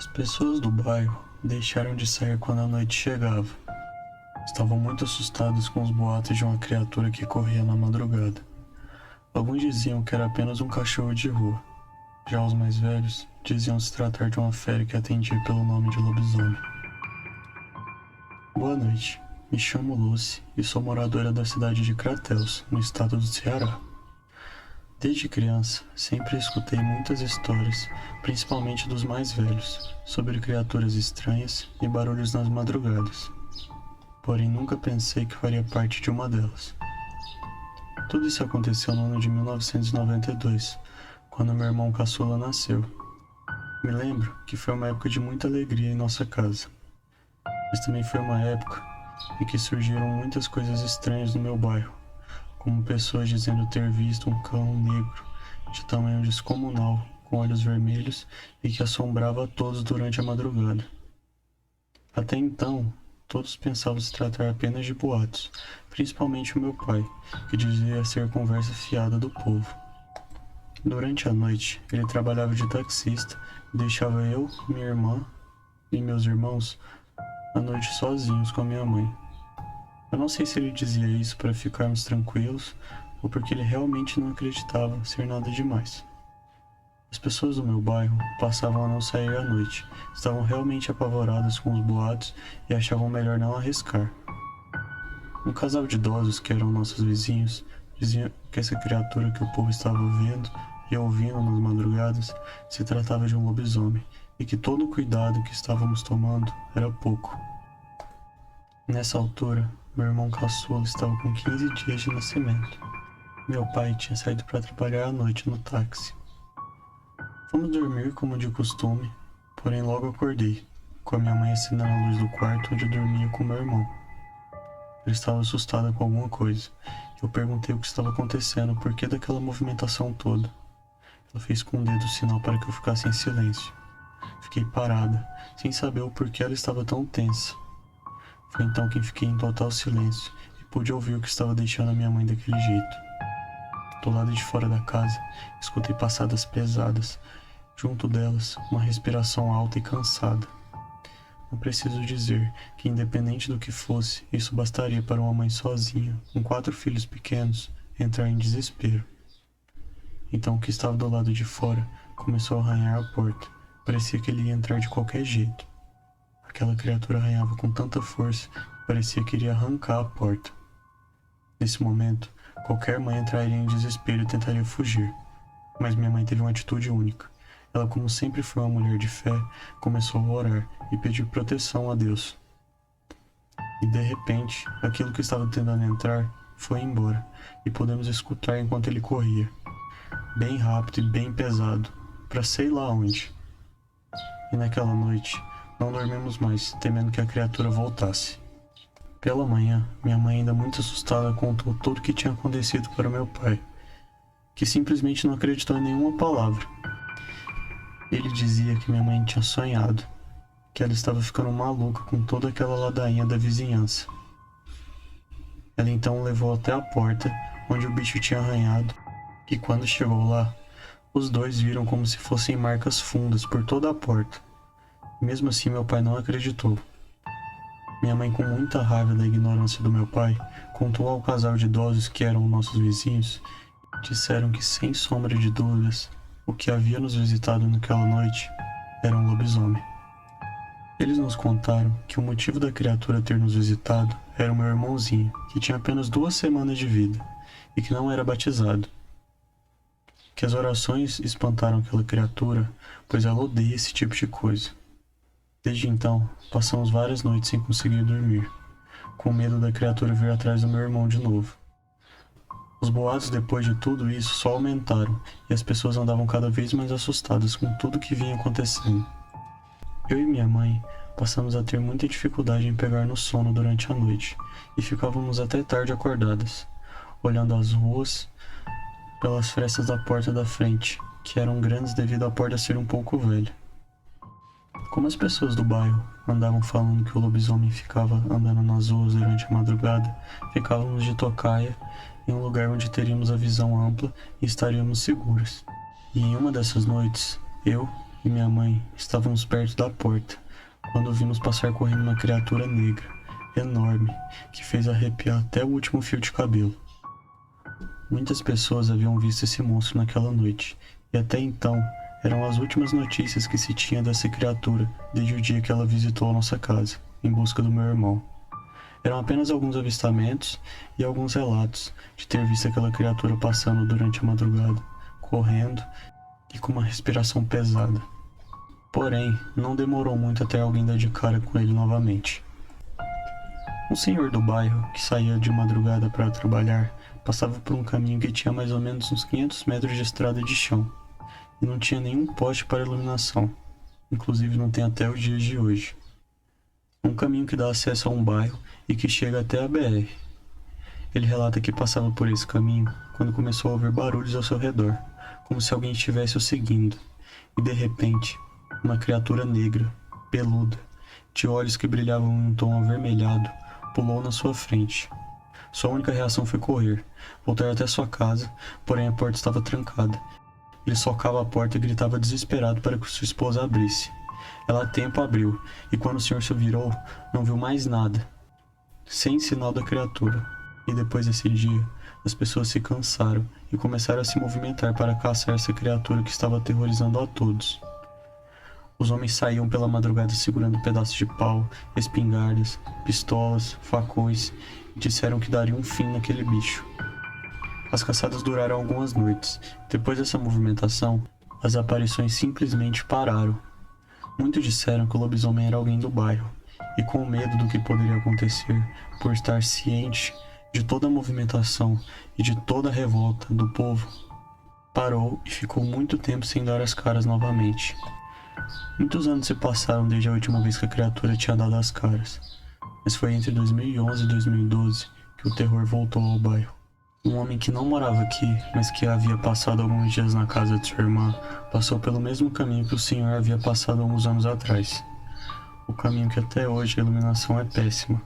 As pessoas do bairro deixaram de sair quando a noite chegava. Estavam muito assustados com os boatos de uma criatura que corria na madrugada. Alguns diziam que era apenas um cachorro de rua. Já os mais velhos diziam se tratar de uma fera que atendia pelo nome de lobisomem. Boa noite, me chamo Lucy e sou moradora da cidade de Crateus, no estado do Ceará. Desde criança, sempre escutei muitas histórias, principalmente dos mais velhos, sobre criaturas estranhas e barulhos nas madrugadas. Porém, nunca pensei que faria parte de uma delas. Tudo isso aconteceu no ano de 1992, quando meu irmão caçula nasceu. Me lembro que foi uma época de muita alegria em nossa casa, mas também foi uma época em que surgiram muitas coisas estranhas no meu bairro, como pessoas dizendo ter visto um cão negro de tamanho descomunal, com olhos vermelhos e que assombrava a todos durante a madrugada. Até então, todos pensavam se tratar apenas de boatos, principalmente o meu pai, que dizia ser conversa fiada do povo. Durante a noite, ele trabalhava de taxista e deixava eu, minha irmã e meus irmãos à noite sozinhos com a minha mãe. Eu não sei se ele dizia isso para ficarmos tranquilos ou porque ele realmente não acreditava ser nada demais. As pessoas do meu bairro passavam a não sair à noite, estavam realmente apavoradas com os boatos e achavam melhor não arriscar. Um casal de idosos que eram nossos vizinhos dizia que essa criatura que o povo estava vendo e ouvindo nas madrugadas se tratava de um lobisomem e que todo o cuidado que estávamos tomando era pouco. Nessa altura, meu irmão caçula estava com 15 dias de nascimento. Meu pai tinha saído para trabalhar à noite no táxi. Fomos dormir como de costume, porém logo acordei, com a minha mãe acendendo a luz do quarto onde eu dormia com meu irmão. Ela estava assustada com alguma coisa. Eu perguntei o que estava acontecendo, o porquê daquela movimentação toda. Ela fez com o dedo o sinal para que eu ficasse em silêncio. Fiquei parada, sem saber o porquê ela estava tão tensa. Foi então que fiquei em total silêncio e pude ouvir o que estava deixando a minha mãe daquele jeito. Do lado de fora da casa, escutei passadas pesadas. Junto delas, uma respiração alta e cansada. Não preciso dizer que, independente do que fosse, isso bastaria para uma mãe sozinha, com 4 filhos pequenos, entrar em desespero. Então o que estava do lado de fora começou a arranhar a porta. Parecia que ele ia entrar de qualquer jeito. Aquela criatura arranhava com tanta força que parecia que iria arrancar a porta. Nesse momento, qualquer mãe entraria em desespero e tentaria fugir. Mas minha mãe teve uma atitude única. Ela, como sempre foi uma mulher de fé, começou a orar e pedir proteção a Deus. E de repente, aquilo que estava tentando entrar foi embora, e podemos escutar enquanto ele corria, bem rápido e bem pesado, para sei lá onde. E naquela noite, não dormimos mais, temendo que a criatura voltasse. Pela manhã, minha mãe, ainda muito assustada, contou tudo o que tinha acontecido para meu pai, que simplesmente não acreditou em nenhuma palavra. Ele dizia que minha mãe tinha sonhado, que ela estava ficando maluca com toda aquela ladainha da vizinhança. Ela então o levou até a porta onde o bicho tinha arranhado, e quando chegou lá, os dois viram como se fossem marcas fundas por toda a porta. Mesmo assim, meu pai não acreditou. Minha mãe, com muita raiva da ignorância do meu pai, contou ao casal de idosos que eram nossos vizinhos, e disseram que, sem sombra de dúvidas, o que havia nos visitado naquela noite era um lobisomem. Eles nos contaram que o motivo da criatura ter nos visitado era o meu irmãozinho, que tinha apenas 2 semanas de vida e que não era batizado. Que as orações espantaram aquela criatura, pois ela odeia esse tipo de coisa. Desde então, passamos várias noites sem conseguir dormir, com medo da criatura vir atrás do meu irmão de novo. Os boatos depois de tudo isso só aumentaram e as pessoas andavam cada vez mais assustadas com tudo que vinha acontecendo. Eu e minha mãe passamos a ter muita dificuldade em pegar no sono durante a noite e ficávamos até tarde acordadas, olhando as ruas pelas frestas da porta da frente, que eram grandes devido à porta ser um pouco velha. Como as pessoas do bairro andavam falando que o lobisomem ficava andando nas ruas durante a madrugada, ficávamos de tocaia em um lugar onde teríamos a visão ampla e estaríamos seguras. E em uma dessas noites, eu, e minha mãe estávamos perto da porta, quando vimos passar correndo uma criatura negra, enorme, que fez arrepiar até o último fio de cabelo. Muitas pessoas haviam visto esse monstro naquela noite, e até então eram as últimas notícias que se tinha dessa criatura desde o dia que ela visitou a nossa casa, em busca do meu irmão. Eram apenas alguns avistamentos e alguns relatos de ter visto aquela criatura passando durante a madrugada, correndo e com uma respiração pesada. Porém, não demorou muito até alguém dar de cara com ele novamente. Um senhor do bairro, que saía de madrugada para trabalhar, passava por um caminho que tinha mais ou menos uns 500 metros de estrada de chão, e não tinha nenhum poste para iluminação, inclusive não tem até os dias de hoje. Um caminho que dá acesso a um bairro e que chega até a BR. Ele relata que passava por esse caminho quando começou a ouvir barulhos ao seu redor, como se alguém estivesse o seguindo, e de repente, uma criatura negra, peluda, de olhos que brilhavam em um tom avermelhado, pulou na sua frente. Sua única reação foi correr, voltar até sua casa, porém a porta estava trancada. Ele socava a porta e gritava desesperado para que sua esposa abrisse. Ela a tempo abriu, e quando o senhor se virou, não viu mais nada, sem sinal da criatura. E depois desse dia, as pessoas se cansaram e começaram a se movimentar para caçar essa criatura que estava aterrorizando a todos. Os homens saíam pela madrugada segurando pedaços de pau, espingardas, pistolas, facões, e disseram que dariam um fim naquele bicho. As caçadas duraram algumas noites. Depois dessa movimentação, as aparições simplesmente pararam. Muitos disseram que o lobisomem era alguém do bairro, e com medo do que poderia acontecer, por estar ciente de toda a movimentação e de toda a revolta do povo, parou e ficou muito tempo sem dar as caras novamente. Muitos anos se passaram desde a última vez que a criatura tinha dado as caras, mas foi entre 2011 e 2012 que o terror voltou ao bairro. Um homem que não morava aqui, mas que havia passado alguns dias na casa de sua irmã, passou pelo mesmo caminho que o senhor havia passado alguns anos atrás. O caminho que até hoje a iluminação é péssima.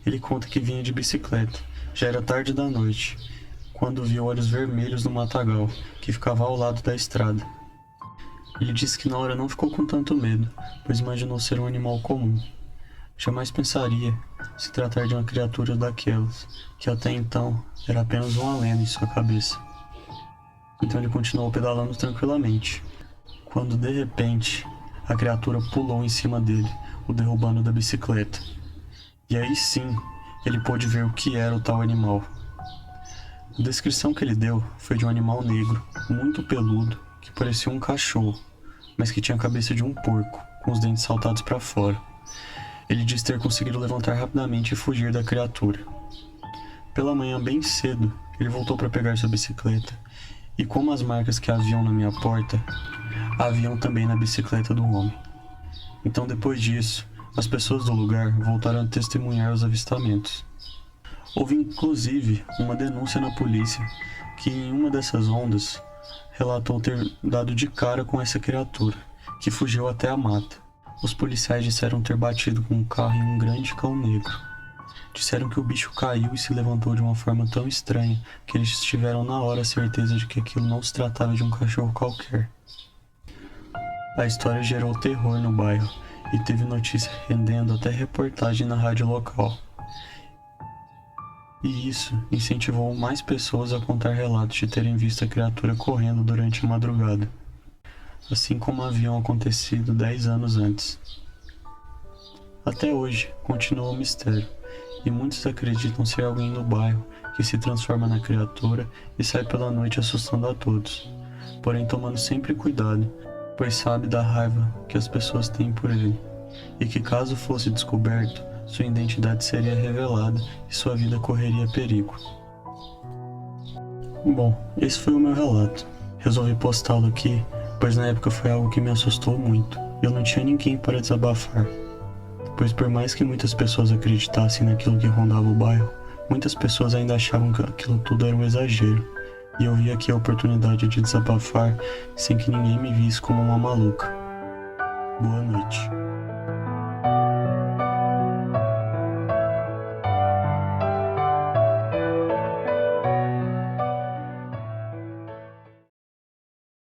Ele conta que vinha de bicicleta. Já era tarde da noite, quando viu olhos vermelhos no matagal, que ficava ao lado da estrada. Ele disse que na hora não ficou com tanto medo, pois imaginou ser um animal comum. Jamais pensaria se tratar de uma criatura daquelas, que até então era apenas uma lenda em sua cabeça. Então ele continuou pedalando tranquilamente, quando de repente a criatura pulou em cima dele, o derrubando da bicicleta. E aí sim, ele pôde ver o que era o tal animal. A descrição que ele deu foi de um animal negro, muito peludo, que parecia um cachorro, mas que tinha a cabeça de um porco, com os dentes saltados para fora. Ele disse ter conseguido levantar rapidamente e fugir da criatura. Pela manhã bem cedo, ele voltou para pegar sua bicicleta, e como as marcas que haviam na minha porta, haviam também na bicicleta do homem. Então depois disso, as pessoas do lugar voltaram a testemunhar os avistamentos. Houve inclusive uma denúncia na polícia, que em uma dessas ondas, relatou ter dado de cara com essa criatura, que fugiu até a mata. Os policiais disseram ter batido com um carro em um grande cão negro. Disseram que o bicho caiu e se levantou de uma forma tão estranha que eles tiveram na hora a certeza de que aquilo não se tratava de um cachorro qualquer. A história gerou terror no bairro e teve notícia rendendo até reportagem na rádio local. E isso incentivou mais pessoas a contar relatos de terem visto a criatura correndo durante a madrugada, assim como haviam acontecido 10 anos antes. Até hoje, continua o mistério, e muitos acreditam ser alguém no bairro que se transforma na criatura e sai pela noite assustando a todos, porém tomando sempre cuidado, pois sabe da raiva que as pessoas têm por ele, e que caso fosse descoberto, sua identidade seria revelada e sua vida correria perigo. Bom, esse foi o meu relato. Resolvi postá-lo aqui, pois na época foi algo que me assustou muito. Eu não tinha ninguém para desabafar. Pois por mais que muitas pessoas acreditassem naquilo que rondava o bairro, muitas pessoas ainda achavam que aquilo tudo era um exagero. E eu vi aqui a oportunidade de desabafar sem que ninguém me visse como uma maluca. Boa noite.